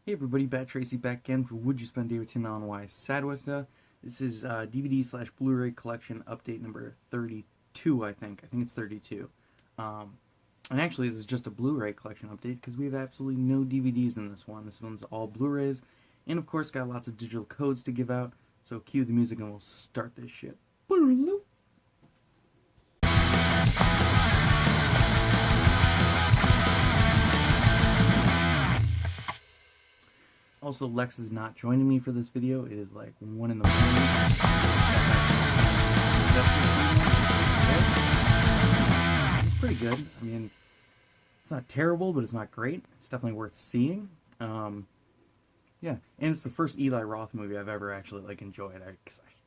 Hey everybody, Bat Tracy back again for Would You Spend Day with Tim on WYSADWTA. This is DVD slash Blu-ray collection update number 32, I think. I think it's 32. And actually, this is just a Blu-ray collection update because we have absolutely no DVDs in this one. This one's all Blu-rays, and of course, got lots of digital codes to give out. So cue the music and we'll start this shit. Also, Lex is not joining me for this video. It is like 1 in the morning. It's pretty good. I mean, it's not terrible, but it's not great. It's definitely worth seeing. Yeah, and it's the first Eli Roth movie I've ever actually enjoyed. I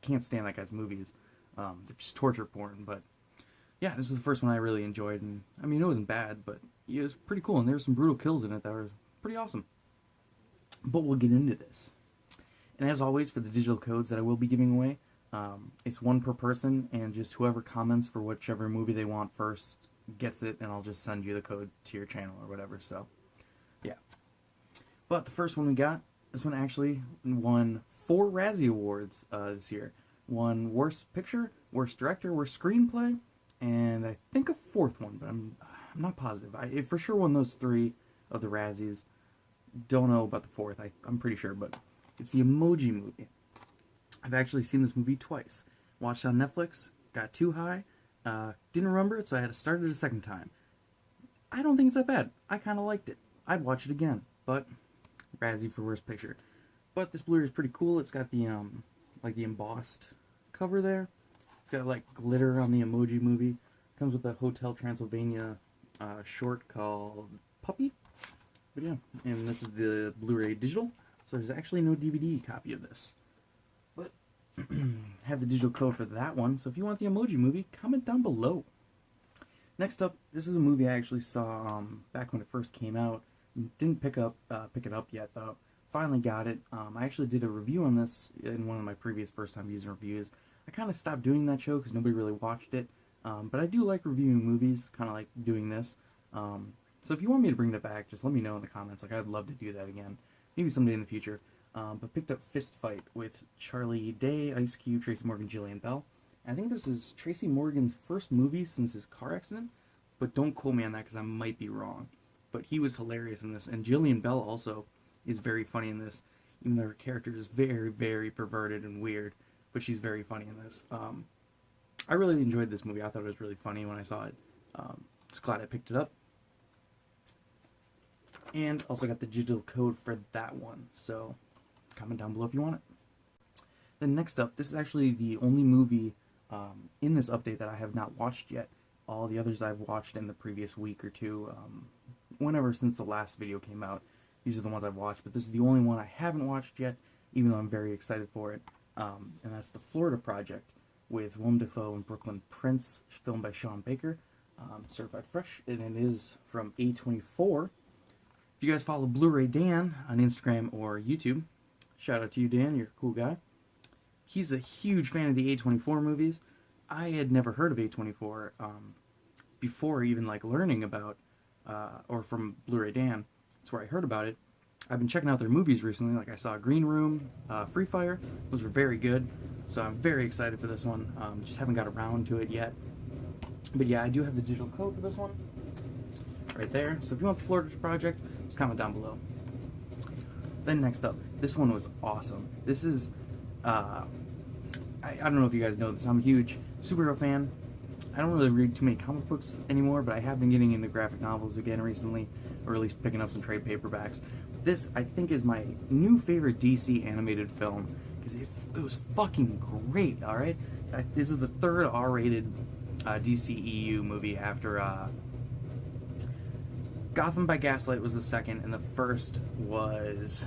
can't stand that guy's movies. They're just torture porn. But yeah, this is the first one I really enjoyed, and I mean, it wasn't bad, but it was pretty cool. And there's some brutal kills in it that were pretty awesome. But we'll get into this. And as always, for the digital codes that I will be giving away, it's 1 per person, and just whoever comments for whichever movie they want first gets it, and I'll just send you the code to your channel or whatever. So, yeah. But the first one we got, this one actually won 4 Razzie Awards this year. Won Worst Picture, Worst Director, Worst Screenplay, and I think a 4th one, but I'm not positive. It for sure won those 3 of the Razzies. Don't know about the 4th, I'm pretty sure, but it's the Emoji Movie. I've actually seen this movie twice. Watched it on Netflix, got too high, didn't remember it, so I had to start it a second time. I don't think it's that bad. I kind of liked it. I'd watch it again, but Razzie for Worst Picture. But this Blu-ray is pretty cool. It's got the the embossed cover there. It's got glitter on the Emoji Movie. Comes with a Hotel Transylvania short called Puppy. But yeah, and this is the Blu-ray digital, so there's actually no DVD copy of this. But have the digital code for that one, so if you want the Emoji Movie, comment down below. Next up, this is a movie I actually saw back when it first came out. Didn't pick it up yet though. Finally got it. I actually did a review on this in one of my previous first-time user reviews. I kind of stopped doing that show because nobody really watched it, but I do like reviewing movies, kind of like doing this. So if you want me to bring that back, just let me know in the comments. I'd love to do that again. Maybe someday in the future. But picked up Fist Fight with Charlie Day, Ice Cube, Tracy Morgan, Jillian Bell. And I think this is Tracy Morgan's first movie since his car accident. But don't quote me on that because I might be wrong. But he was hilarious in this. And Jillian Bell also is very funny in this. Even though her character is very, very perverted and weird. But she's very funny in this. I really enjoyed this movie. I thought it was really funny when I saw it. Just glad I picked it up. And also got the digital code for that one, so comment down below if you want it. Then next up, this is actually the only movie in this update that I have not watched yet. All the others I've watched in the previous week or two, whenever since the last video came out. These are the ones I've watched, but this is the only one I haven't watched yet, even though I'm very excited for it. And that's The Florida Project with Willem Dafoe and Brooklyn Prince, filmed by Sean Baker, certified fresh, and it is from A24. If you guys follow Blu-ray Dan on Instagram or YouTube, shout out to you, Dan. You're a cool guy. He's a huge fan of the A24 movies. I had never heard of A24 before even learning about, or from Blu-ray Dan. That's where I heard about it. I've been checking out their movies recently. I saw Green Room, Free Fire. Those were very good. So I'm very excited for this one. Just haven't got around to it yet. But yeah, I do have the digital code for this one. Right there. So if you want the Florida Project, just comment down below. Then next up, this one was awesome. This is, I don't know if you guys know this, I'm a huge superhero fan. I don't really read too many comic books anymore, but I have been getting into graphic novels again recently, or at least picking up some trade paperbacks. This, I think, is my new favorite DC animated film, because it was fucking great, alright? This is the 3rd R-rated DCEU movie after, Gotham by Gaslight was the 2nd, and the 1st was...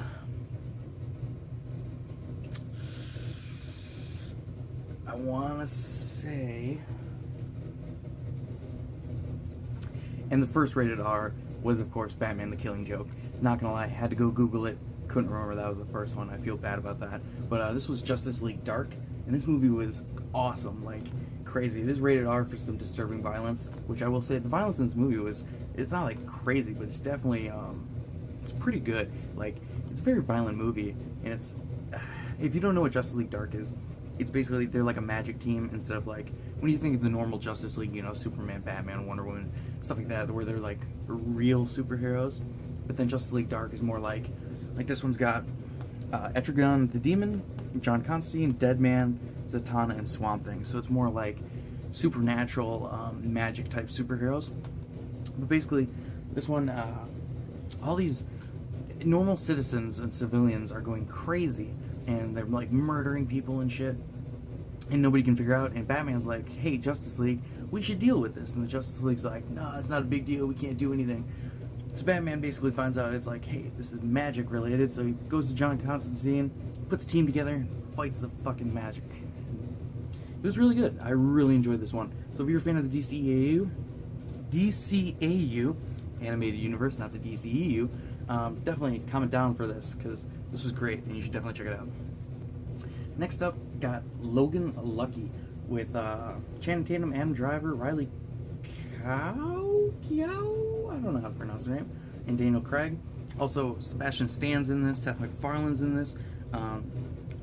I want to say... And the first rated R was, of course, Batman the Killing Joke. Not gonna lie, had to go Google it. Couldn't remember that was the first one. I feel bad about that. But this was Justice League Dark, and this movie was awesome. Crazy. It is rated R for some disturbing violence, which I will say the violence in this movie was, it's not crazy, but it's definitely It's pretty good. Like, it's a very violent movie, and it's if you don't know what Justice League Dark is, it's basically they're like a magic team instead of like when you think of the normal Justice League, you know, Superman, Batman, Wonder Woman, stuff like that, where they're like real superheroes. But then Justice League Dark is more like this one's got Etrigan the Demon, John Constantine, Deadman, Zatanna, and Swamp Thing. So it's more like supernatural magic type superheroes. But basically, this one, all these normal citizens and civilians are going crazy, and they're like murdering people and shit, and nobody can figure out. And Batman's like, "Hey, Justice League, we should deal with this." And the Justice League's like, "No, it's not a big deal. We can't do anything." So Batman basically finds out it's like, "Hey, this is magic related." So he goes to John Constantine, puts a team together, and fights the fucking magic. It was really good. I really enjoyed this one. So if you're a fan of the DCAU animated universe, not the DCEU, definitely comment down for this because this was great and you should definitely check it out. Next up, got Logan Lucky with Channing Tatum, Adam Driver, Riley Keough, I don't know how to pronounce her name, and Daniel Craig. Also, Sebastian Stan's in this, Seth MacFarlane's in this,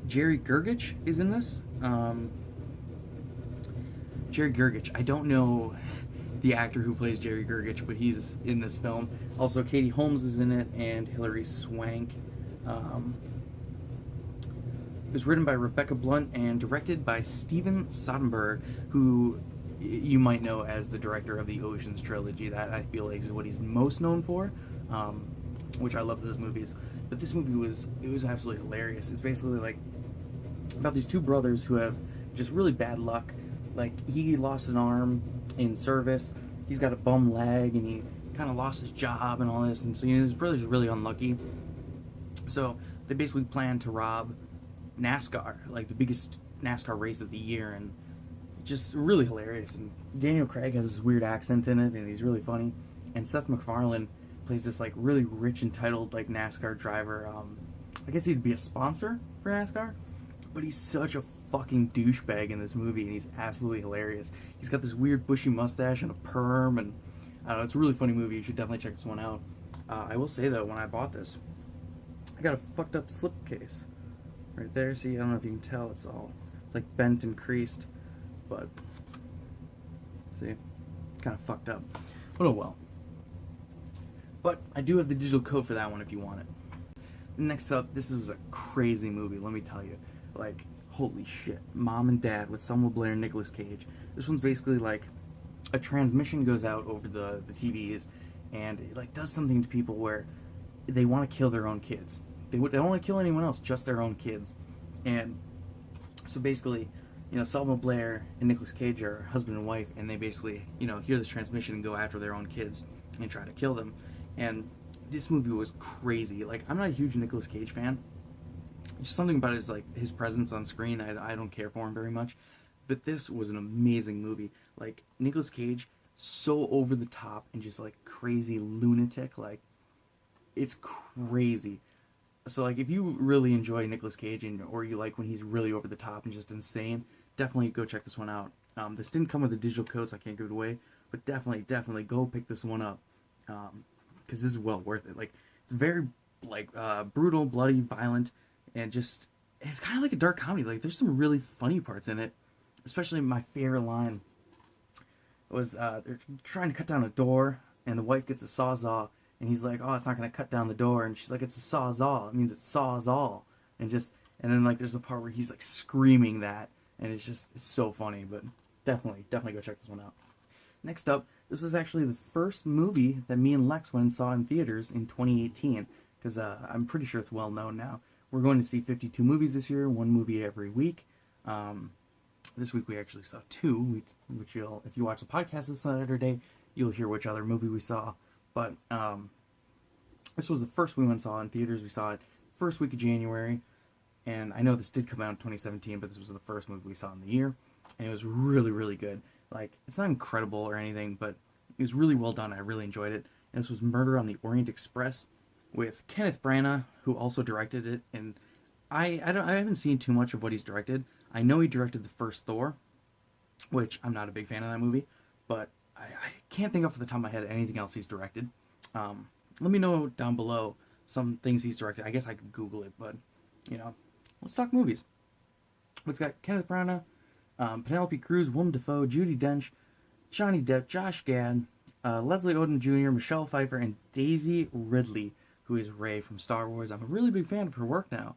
Jerry Gergich is in this. Jerry Gergich, I don't know the actor who plays Jerry Gergich, but he's in this film. Also, Katie Holmes is in it, and Hilary Swank. It was written by Rebecca Blunt and directed by Steven Soderbergh, who you might know as the director of the Ocean's trilogy. That, I feel like, is what he's most known for, which I love those movies. But this movie was absolutely hilarious. It's basically like about these two brothers who have just really bad luck. Like, he lost an arm in service, he's got a bum leg, and he kind of lost his job and all this, and so, you know, his brother's really unlucky. So they basically plan to rob NASCAR, like the biggest NASCAR race of the year, and just really hilarious. And Daniel Craig has this weird accent in it, and he's really funny. And Seth MacFarlane plays this like really rich, entitled like NASCAR driver. I guess he'd be a sponsor for NASCAR, but he's such a fucking douchebag in this movie, and he's absolutely hilarious. He's got this weird bushy mustache and a perm, and I don't know, it's a really funny movie. You should definitely check this one out. I will say though, when I bought this, I got a fucked up slipcase right there. See, I don't know if you can tell, it's like bent and creased, but see, kind of fucked up. But oh well. But I do have the digital code for that one if you want it. Next up, this was a crazy movie, let me tell you. Like, holy shit. Mom and Dad with Selma Blair and Nicolas Cage. This one's basically like a transmission goes out over the TVs, and it like does something to people where they want to kill their own kids. They don't want to kill anyone else, just their own kids. And so basically, you know, Selma Blair and Nicolas Cage are husband and wife, and they basically, you know, hear this transmission and go after their own kids and try to kill them. And this movie was crazy. Like, I'm not a huge Nicolas Cage fan. Just something about his, like, his presence on screen, I don't care for him very much. But this was an amazing movie. Like, Nicolas Cage, so over the top and just, like, crazy lunatic. Like, it's crazy. So, like, if you really enjoy Nicolas Cage, or you like when he's really over the top and just insane, definitely go check this one out. This didn't come with a digital code, so I can't give it away. But definitely go pick this one up. Because this is well worth it. Like, it's very, like, brutal, bloody, violent, and just, it's kind of like a dark comedy. Like, there's some really funny parts in it. Especially my favorite line was, they're trying to cut down a door, and the wife gets a sawzall, and he's like, "Oh, it's not going to cut down the door," and she's like, "It's a sawzall. It means it saws all." And then, like, there's a part where he's, like, screaming that, and it's so funny. But definitely go check this one out. Next up, this was actually the first movie that me and Lex went and saw in theaters in 2018, because I'm pretty sure it's well known now. We're going to see 52 movies this year, one movie every week. This week we actually saw 2, which if you watch the podcast this Saturday, you'll hear which other movie we saw. But this was the first we went and saw in theaters. We saw it first week of January, and I know this did come out in 2017, but this was the first movie we saw in the year, and it was really, really good. Like, it's not incredible or anything, but it was really well done. I really enjoyed it. And this was Murder on the Orient Express with Kenneth Branagh, who also directed it. And I haven't seen too much of what he's directed. I know he directed the first Thor, which I'm not a big fan of that movie, but I can't think off the top of my head anything else he's directed. Let me know down below some things he's directed. I guess I could Google it, but let's talk movies. It's got Kenneth Branagh, Penelope Cruz, Willem Dafoe, Judi Dench, Johnny Depp, Josh Gad, Leslie Odom Jr., Michelle Pfeiffer, and Daisy Ridley, who is Rey from Star Wars. I'm a really big fan of her work now.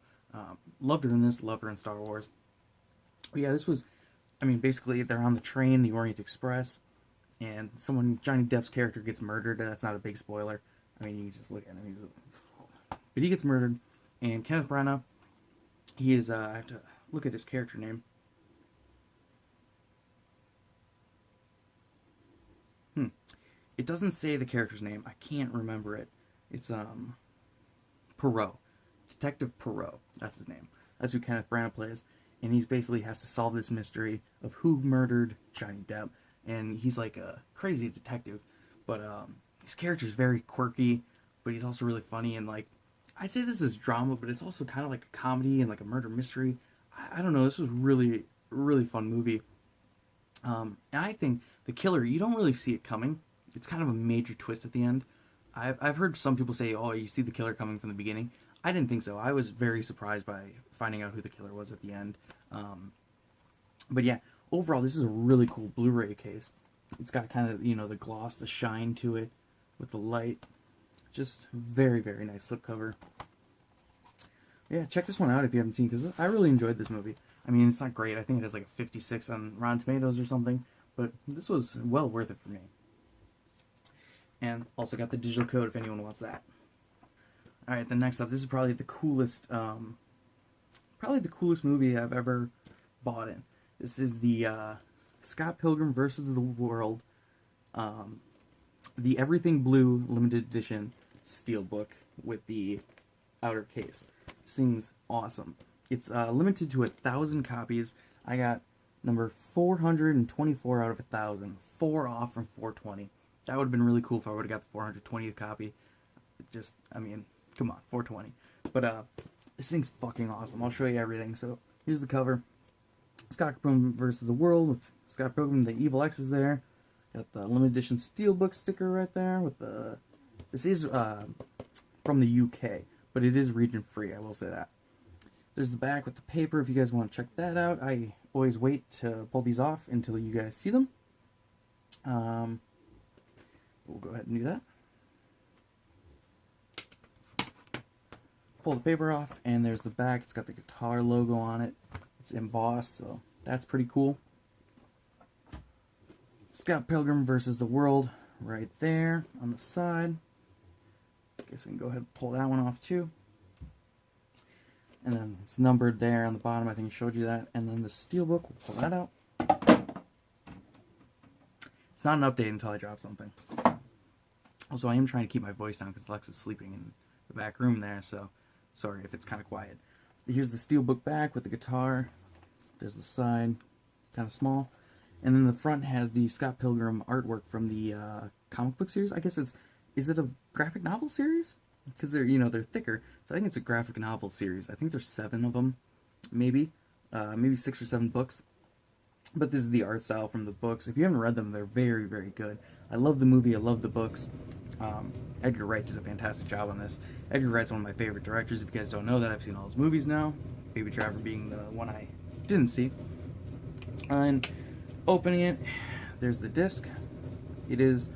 Loved her in this, loved her in Star Wars. But yeah, this was, basically they're on the train, the Orient Express, and Johnny Depp's character gets murdered. That's not a big spoiler. You can just look at him. But he gets murdered, and Kenneth Branagh, he is, I have to look at his character name. It doesn't say the character's name. I can't remember it. It's, Poirot. Detective Poirot. That's his name. That's who Kenneth Branagh plays. And he basically has to solve this mystery of who murdered Johnny Depp. And he's like a crazy detective. But, his character's very quirky, but he's also really funny. And, like, I'd say this is drama, but it's also kind of like a comedy and like a murder mystery. I don't know. This was really, really fun movie. And I think the killer, you don't really see it coming. It's kind of a major twist at the end. I've heard some people say, oh, you see the killer coming from the beginning. I didn't think so. I was very surprised by finding out who the killer was at the end. But yeah, overall, this is a really cool Blu-ray case. It's got kind of, the gloss, the shine to it with the light. Just very, very nice slipcover. Yeah, check this one out if you haven't seen, because I really enjoyed this movie. It's not great. I think it has like a 56 on Rotten Tomatoes or something, but this was well worth it for me. And also got the digital code if anyone wants that. Alright, then next up, this is probably the coolest movie I've ever bought in. This is the Scott Pilgrim vs. the World, the Everything Blue limited edition steelbook with the outer case. This thing's awesome. It's limited to 1,000 copies. I got number 424 out of 1,000. 4 off from 420. That would have been really cool if I would have got the 420th copy. Just, come on, 420. But this thing's fucking awesome. I'll show you everything. So here's the cover. Scott Pilgrim vs. the World with Scott Pilgrim, the Evil X is there. Got the limited edition steelbook sticker right there with the. This is from the UK, but it is region free. I will say that. There's the back with the paper if you guys want to check that out. I always wait to pull these off until you guys see them. We'll go ahead and do that. Pull the paper off, and there's the back. It's got the guitar logo on it. It's embossed, so that's pretty cool. Scott Pilgrim vs. the World right there on the side. I guess we can go ahead and pull that one off too. And then it's numbered there on the bottom. I think I showed you that. And then the steelbook, we'll pull that out. It's not an update until I drop something. Also, I am trying to keep my voice down because Lex is sleeping in the back room there, so sorry if it's kind of quiet. Here's the steelbook back with the guitar. There's the side, kind of small. And then the front has the Scott Pilgrim artwork from the comic book series. I guess is it a graphic novel series? Because they're thicker. So I think it's a graphic novel series. I think there's 7 of them, maybe 6 or 7 books. But this is the art style from the books. If you haven't read them, they're very, very good. I love the movie. I love the books. Edgar Wright did a fantastic job on this. Edgar Wright's one of my favorite directors. If you guys don't know that, I've seen all his movies now. Baby Driver being the one I didn't see. And opening it, there's the disc. It is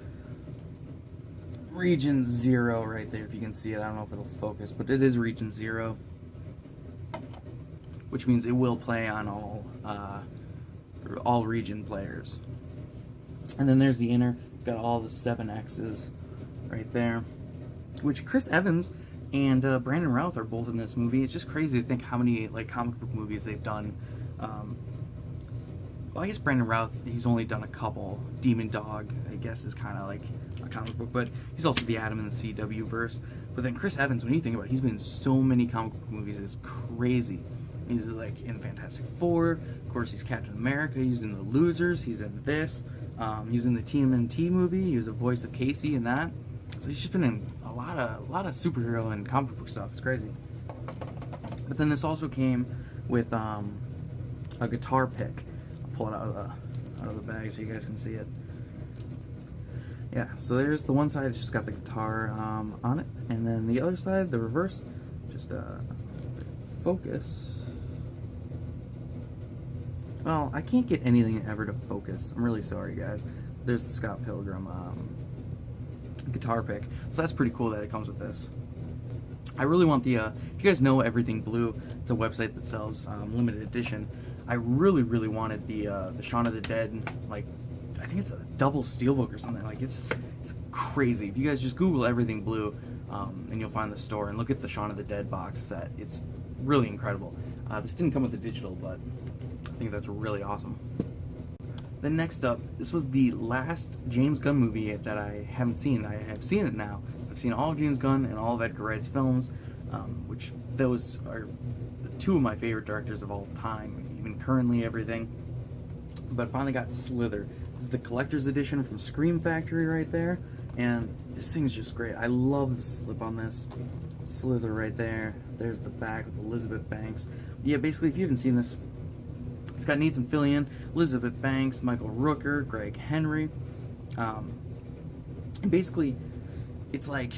Region 0 right there, if you can see it. I don't know if it'll focus, but it is Region 0. Which means it will play on all region players. And then there's the inner. It's got all the 7 X's right there. Which Chris Evans and Brandon Routh are both in this movie. It's just crazy to think how many comic book movies they've done. Well, I guess Brandon Routh, he's only done a couple. Demon Dog, I guess, is kind of like a comic book, but he's also the Atom in the CW verse. But then Chris Evans, when you think about it, he's been in so many comic book movies, it's crazy. He's in Fantastic Four. Of course, he's Captain America. He's in The Losers. He's in this. He's in the TMNT movie. He was the voice of Casey in that. So he's just been in a lot of superhero and comic book stuff. It's crazy. But then this also came with a guitar pick. I'll pull it out of the bag so you guys can see it. Yeah, so there's the one side, it's just got the guitar on it, and then the other side, the reverse, just focus. Well, I can't get anything ever to focus. I'm really sorry, guys. There's the Scott Pilgrim guitar pick, so that's pretty cool that it comes with this. I really want the, if you guys know Everything Blue, it's a website that sells limited edition. I really, really wanted the Shaun of the Dead, like, I think it's a double steelbook or something. Like, it's crazy. If you guys just Google Everything Blue, and you'll find the store, and look at the Shaun of the Dead box set. It's really incredible. This didn't come with the digital, but I think that's really awesome. Then next up, this was the last James Gunn movie that I haven't seen. I have seen it now. I've seen all of James Gunn and all of Edgar Wright's films, which those are two of my favorite directors of all time, even currently everything. But finally got Slither. This is the collector's edition from Scream Factory right there, and this thing's just great. I love the slip on this. Slither right there. There's the back with Elizabeth Banks. Yeah, basically, if you haven't seen this, it's got Nathan Fillion, Elizabeth Banks, Michael Rooker, Greg Henry. And basically, it's like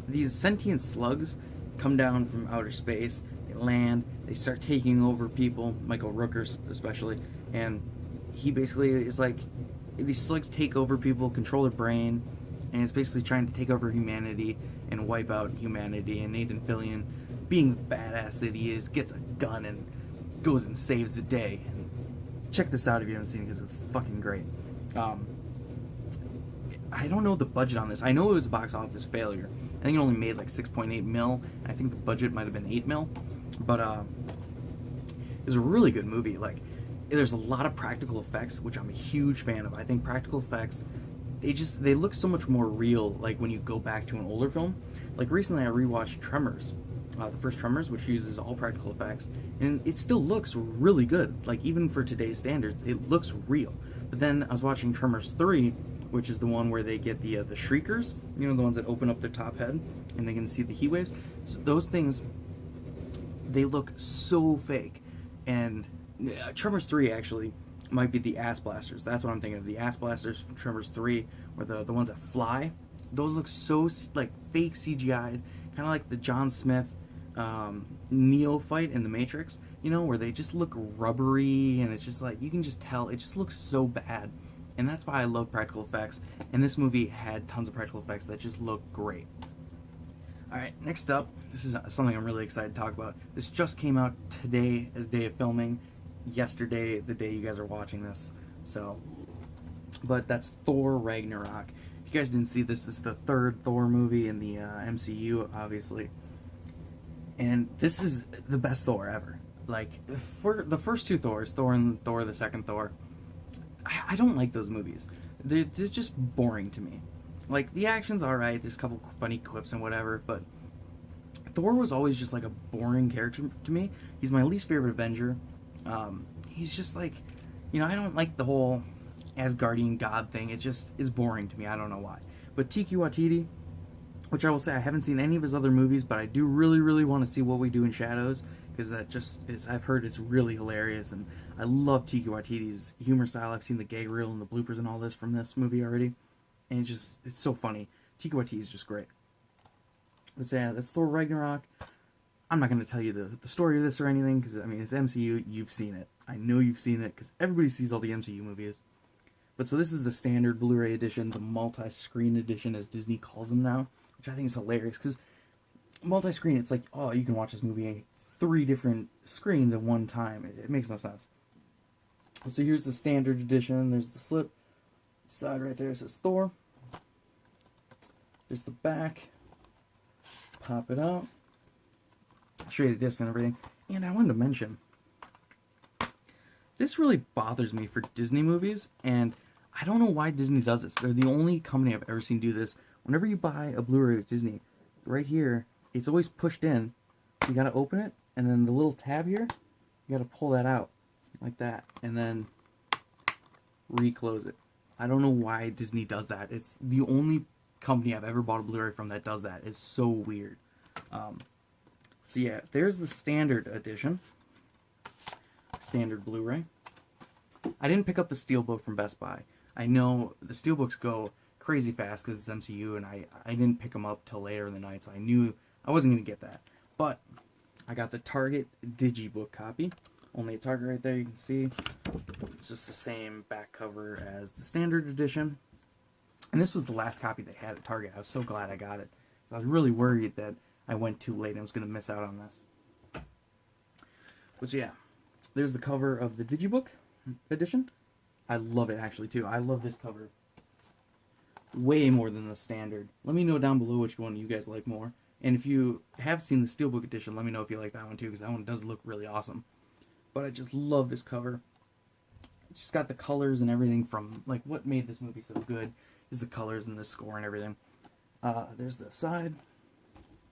these sentient slugs come down from outer space, they land, they start taking over people, Michael Rooker especially, and he basically is like, these slugs take over people, control their brain, and it's basically trying to take over humanity and wipe out humanity. And Nathan Fillion, being the badass that he is, gets a gun and goes and saves the day. And check this out if you haven't seen it, because it's fucking great. I don't know the budget on this. I know it was a box office failure. I think it only made like 6.8 mil. I think the budget might have been 8 mil. But it was a really good movie. Like, there's a lot of practical effects, which I'm a huge fan of. I think practical effects, they look so much more real, like when you go back to an older film. Like recently I rewatched Tremors, the first Tremors, which uses all practical effects, and it still looks really good. Like, even for today's standards, it looks real. But then I was watching Tremors 3, which is the one where they get the shriekers, you know, the ones that open up their top head and they can see the heat waves. So those things, they look so fake. And Tremors 3 actually might be the ass blasters. That's what I'm thinking of. The ass blasters from Tremors 3, or the ones that fly. Those look so like fake CGI'd, kind of like the John Smith Neo fight in The Matrix, you know, where they just look rubbery, and it's just like, you can just tell it just looks so bad. And that's why I love practical effects, and this movie had tons of practical effects that just look great. Alright, next up, this is something I'm really excited to talk about. This just came out today as day of filming, yesterday, the day you guys are watching this. So, but that's Thor Ragnarok. If you guys didn't see this, this is the third Thor movie in the MCU, obviously. And this is the best Thor ever. Like, for the first two Thors, Thor and Thor, the second Thor, I don't like those movies. They're just boring to me. Like, the action's alright, there's a couple funny quips and whatever, but Thor was always just like a boring character to me. He's my least favorite Avenger. He's just like, you know, I don't like the whole Asgardian god thing. It just is boring to me. I don't know why. But Taika Waititi, which I will say I haven't seen any of his other movies, but I do really, really want to see What We Do in Shadows, because that just is, I've heard it's really hilarious, and I love Taika Waititi's humor style. I've seen the gag reel and the bloopers and all this from this movie already, and it's so funny. Taika Waititi is just great. But yeah, that's Thor Ragnarok. I'm not going to tell you the story of this or anything, because, I mean, it's MCU, you've seen it. I know you've seen it, because everybody sees all the MCU movies. But so this is the standard Blu-ray edition, the multi-screen edition, as Disney calls them now, which I think is hilarious, because multi-screen, it's like, oh, you can watch this movie on 3 different screens at one time. It makes no sense. So here's the standard edition. There's the slip side right there. It says Thor. There's the back. Pop it out. I'll show you the disc and everything. And I wanted to mention, this really bothers me for Disney movies, and I don't know why Disney does this. They're the only company I've ever seen do this. Whenever you buy a Blu-ray with Disney, right here, it's always pushed in. So you gotta open it, and then the little tab here, you gotta pull that out, like that, and then reclose it. I don't know why Disney does that. It's the only company I've ever bought a Blu-ray from that does that. It's so weird. So yeah, there's the standard edition. Standard Blu-ray. I didn't pick up the Steelbook from Best Buy. I know the Steelbooks go crazy fast because it's MCU, and I didn't pick them up till later in the night, so I knew I wasn't going to get that. But I got the Target Digibook copy. Only a Target right there, you can see. It's just the same back cover as the standard edition. And this was the last copy they had at Target. I was so glad I got it. So I was really worried that I went too late and I was going to miss out on this. But yeah, there's the cover of the Digibook edition. I love it actually too. I love this cover way more than the standard. Let me know down below which one you guys like more. And if you have seen the Steelbook edition, let me know if you like that one too, because that one does look really awesome. But I just love this cover. It's just got the colors and everything from, like, what made this movie so good is the colors and the score and everything. There's the side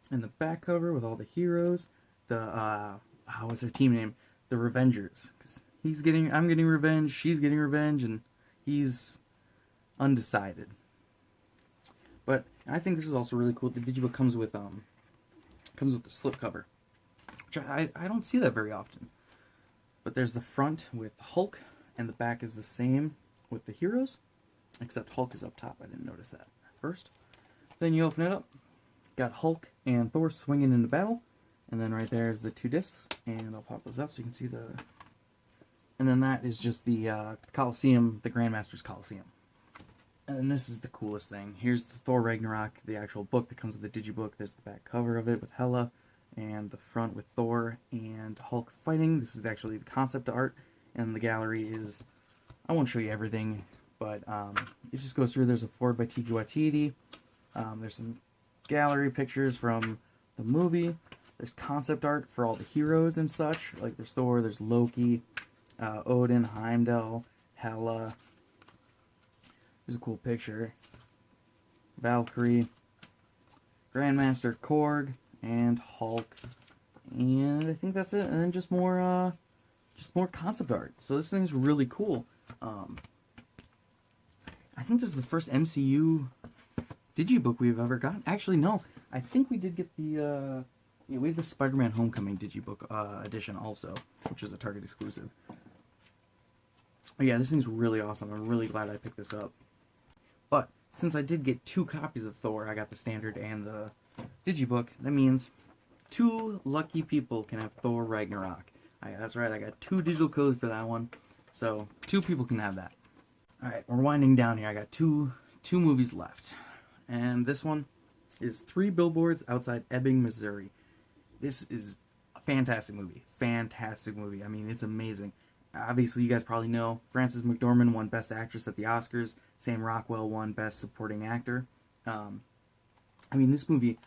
and the back cover with all the heroes. The, what's their team name? The Revengers. 'Cause I'm getting revenge, she's getting revenge, and he's undecided. But I think this is also really cool. The Digibook comes with the slipcover, which I don't see that very often. But there's the front with Hulk, and the back is the same with the heroes, except Hulk is up top. I didn't notice that at first. Then you open it up, got Hulk and Thor swinging into battle, and then right there is the two discs, and I'll pop those out so you can see the. And then that is just the Coliseum, the Grandmaster's Coliseum. And then this is the coolest thing. Here's the Thor Ragnarok, the actual book that comes with the Digibook. There's the back cover of it with Hela, and the front with Thor and Hulk fighting. This is actually the concept art, and the gallery is, I won't show you everything, but it just goes through. There's a forward by WYSADWTA. There's some gallery pictures from the movie. There's concept art for all the heroes and such. Like there's Thor, there's Loki, Odin, Heimdall, Hela. There's a cool picture. Valkyrie, Grandmaster Korg, and Hulk. And I think that's it. And then just more concept art. So this thing's really cool. I think this is the first MCU Digibook we've ever gotten. Actually, no. I think we did get the we have the Spider-Man Homecoming Digibook edition also, which was a Target exclusive. But yeah, this thing's really awesome. I'm really glad I picked this up. But since I did get 2 copies of Thor, I got the standard and the Digibook. That means 2 lucky people can have Thor Ragnarok. That's right, I got 2 digital codes for that one. So 2 people can have that. Alright, we're winding down here. I got two movies left. And this one is 3 Billboards Outside Ebbing, Missouri. This is a fantastic movie. Fantastic movie. I mean, it's amazing. Obviously, you guys probably know Frances McDormand won Best Actress at the Oscars. Sam Rockwell won Best Supporting Actor. I mean, this movie,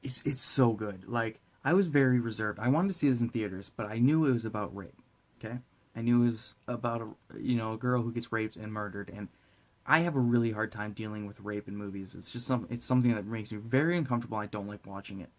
it's so good. Like, I was very reserved. I wanted to see this in theaters, but I knew it was about rape. Okay, I knew it was about a girl who gets raped and murdered, and I have a really hard time dealing with rape in movies. It's just something that makes me very uncomfortable. I don't like watching it.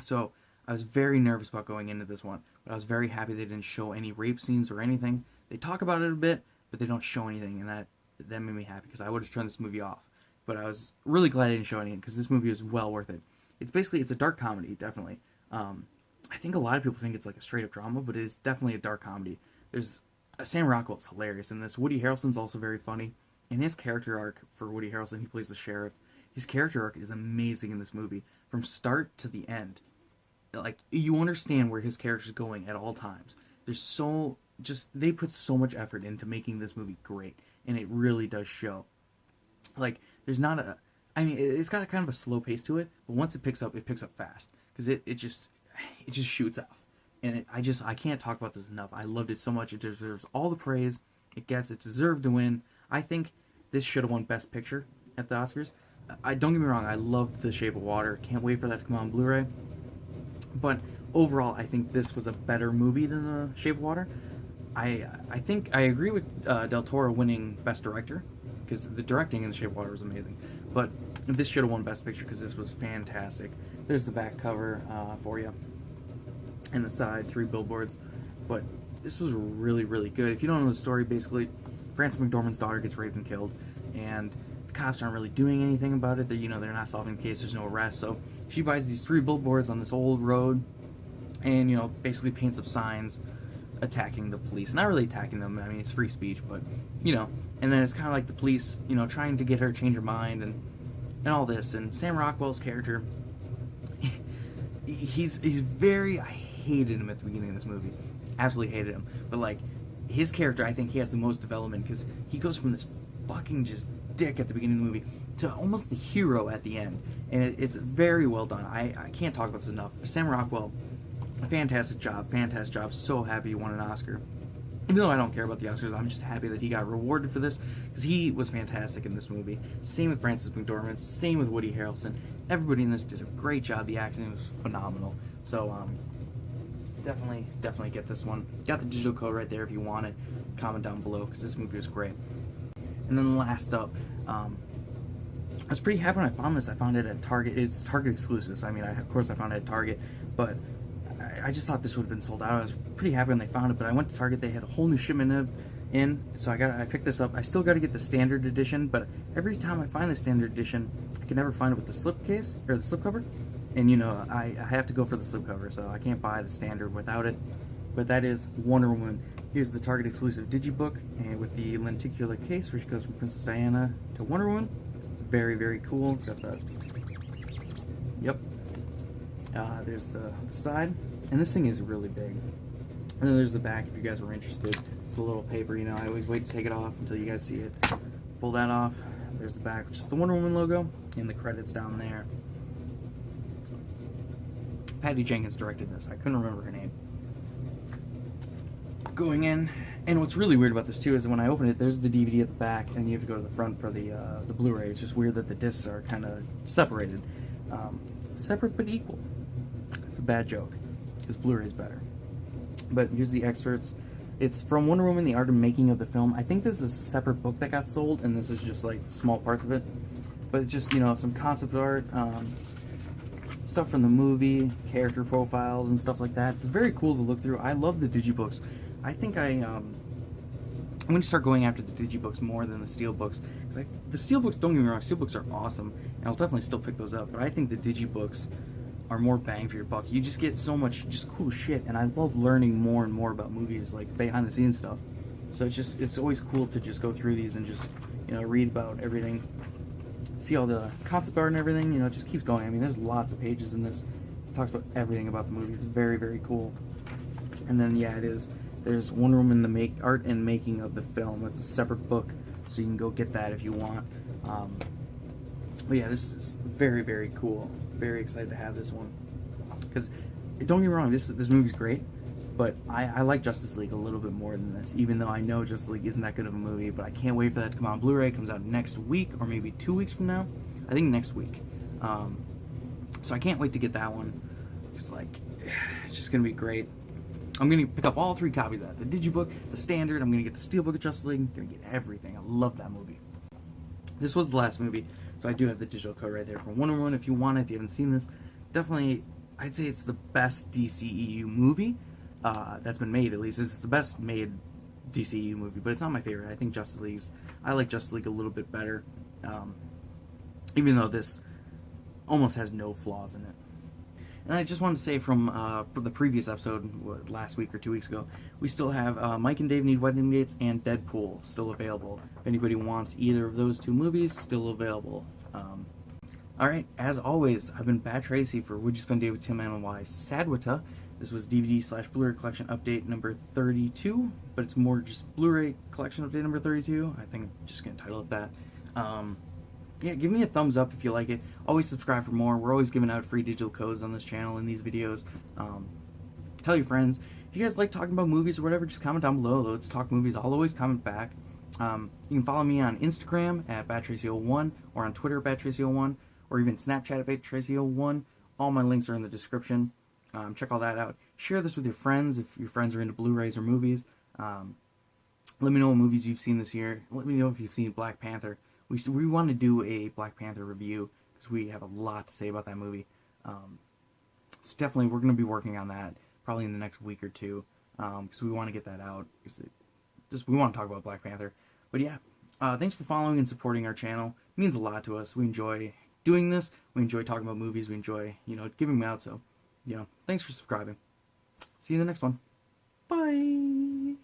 So I was very nervous about going into this one, but I was very happy they didn't show any rape scenes or anything. They talk about it a bit, but they don't show anything, and that made me happy because I would have turned this movie off. But I was really glad they didn't show anything because this movie is well worth it. It's a dark comedy, definitely. I think a lot of people think it's like a straight up drama, but it is definitely a dark comedy. There's Sam Rockwell's hilarious in this. Woody Harrelson's also very funny, and his character arc for Woody Harrelson, he plays the sheriff. His character arc is amazing in this movie from start to the end. Like, you understand where his character's going at all times. They put so much effort into making this movie great, and it really does show. Like, it's got a kind of a slow pace to it, but once it picks up fast, because it just shoots off. And I can't talk about this enough. I loved it so much. It deserves all the praise it gets. It deserved to win. I think this should have won Best Picture at the Oscars. Don't get me wrong, I loved The Shape of Water. Can't wait for that to come out on Blu-ray. But overall, I think this was a better movie than The Shape of Water. I think I agree with Del Toro winning Best Director, because the directing in The Shape of Water was amazing. But this should have won Best Picture because this was fantastic. There's the back cover for you. And the side, 3 billboards. But this was really, really good. If you don't know the story, basically, Frances McDormand's daughter gets raped and killed, and the cops aren't really doing anything about it. They're not solving the case. There's no arrest. So she buys these 3 billboards on this old road, and basically paints up signs attacking the police. Not really attacking them, I mean, it's free speech, but, you know. And then it's kind of like the police, you know, trying to get her to change her mind and all this. And Sam Rockwell's character, he's very, I hated him at the beginning of this movie. Absolutely hated him. But, like, his character, I think he has the most development, because he goes from this fucking just dick at the beginning of the movie to almost the hero at the end. And it's very well done. I can't talk about this enough. Sam Rockwell, fantastic job. So happy he won an Oscar. Even though I don't care about the Oscars, I'm just happy that he got rewarded for this, because he was fantastic in this movie. Same with Frances McDormand, same with Woody Harrelson. Everybody in this did a great job. The acting was phenomenal. So, definitely get this one. Got the digital code right there if you want it. Comment down below, because this movie was great. And then last up, I was pretty happy when I found this. I found it at Target. It's Target exclusive, so I mean, of course I found it at Target, but I just thought this would have been sold out. I was pretty happy when they found it, but I went to Target. They had a whole new shipment in, so I picked this up. I still got to get the standard edition, but every time I find the standard edition, I can never find it with the slipcase or the slipcover. And you know, I have to go for the slipcover, so I can't buy the standard without it. But that is Wonder Woman. Here's the Target exclusive digibook, and with the lenticular case, which goes from Princess Diana to Wonder Woman. Very, very cool. It's got that. Yep. There's the side, and this thing is really big. And then there's the back if you guys were interested. It's a little paper, you know. I always wait to take it off until you guys see it. Pull that off. There's the back, which is the Wonder Woman logo, and the credits down there. Patty Jenkins directed this. I couldn't remember her name. Going in, and what's really weird about this too is that when I open it, there's the DVD at the back, and you have to go to the front for the Blu-ray. It's just weird that the discs are kind of separated. Separate but equal. It's a bad joke, because Blu-ray is better. But here's the excerpts. It's from Wonder Woman, The Art of Making of the Film. I think this is a separate book that got sold, and this is just like small parts of it. But it's just, you know, some concept art, stuff from the movie, character profiles and stuff like that. It's very cool to look through. I love the digibooks. I think I'm going to start going after the digibooks more than the steelbooks. The steelbooks, don't get me wrong, steelbooks are awesome, and I'll definitely still pick those up, but I think the digibooks are more bang for your buck. You just get so much just cool shit, and I love learning more and more about movies, like behind the scenes stuff. So it's always cool to just go through these and just, you know, read about everything, see all the concept art and everything. You know, it just keeps going. I mean, there's lots of pages in this. It talks about everything about the movie. It's very, very cool. And then, yeah, there's Wonder Woman, the art and making of the film. It's a separate book, so you can go get that if you want. But yeah, this is very, very cool. Very excited to have this one. Because, don't get me wrong, this movie's great, but I like Justice League a little bit more than this, even though I know Justice League isn't that good of a movie, but I can't wait for that to come out on Blu-ray. It comes out next week, or maybe 2 weeks from now. I think next week. So I can't wait to get that one. It's just going to be great. I'm going to pick up all 3 copies of that. The digibook, the standard, I'm going to get the steelbook of Justice League. I'm going to get everything. I love that movie. This was the last movie, so I do have the digital code right there from Wonder Woman if you want it, if you haven't seen this. Definitely, I'd say it's the best DCEU movie that's been made, at least. It's the best made DCEU movie, but it's not my favorite. I think I like Justice League a little bit better, even though this almost has no flaws in it. And I just wanted to say from the previous episode, last week or 2 weeks ago, we still have Mike and Dave Need Wedding Dates and Deadpool still available. If anybody wants either of those 2 movies, still available. Alright, as always, I've been Bat Tracy for Would You Spend Day with Tim and WYSADWTA. This was DVD/Blu-ray collection update number 32, but it's more just Blu-ray collection update number 32. I think I'm just going to title it that. Yeah, give me a thumbs up if you like it. Always subscribe for more. We're always giving out free digital codes on this channel in these videos. Tell your friends. If you guys like talking about movies or whatever, just comment down below. Let's talk movies. I'll always comment back. You can follow me on Instagram at BatTracy01 or on Twitter at BatTracy01 or even Snapchat at BatTracy01. All my links are in the description. Check all that out. Share this with your friends if your friends are into Blu-rays or movies. Let me know what movies you've seen this year. Let me know if you've seen Black Panther. We want to do a Black Panther review because we have a lot to say about that movie. So definitely we're going to be working on that probably in the next week or 2 because we want to get that out. We want to talk about Black Panther. But yeah, thanks for following and supporting our channel. It means a lot to us. We enjoy doing this. We enjoy talking about movies. We enjoy, giving them out. So, thanks for subscribing. See you in the next one. Bye.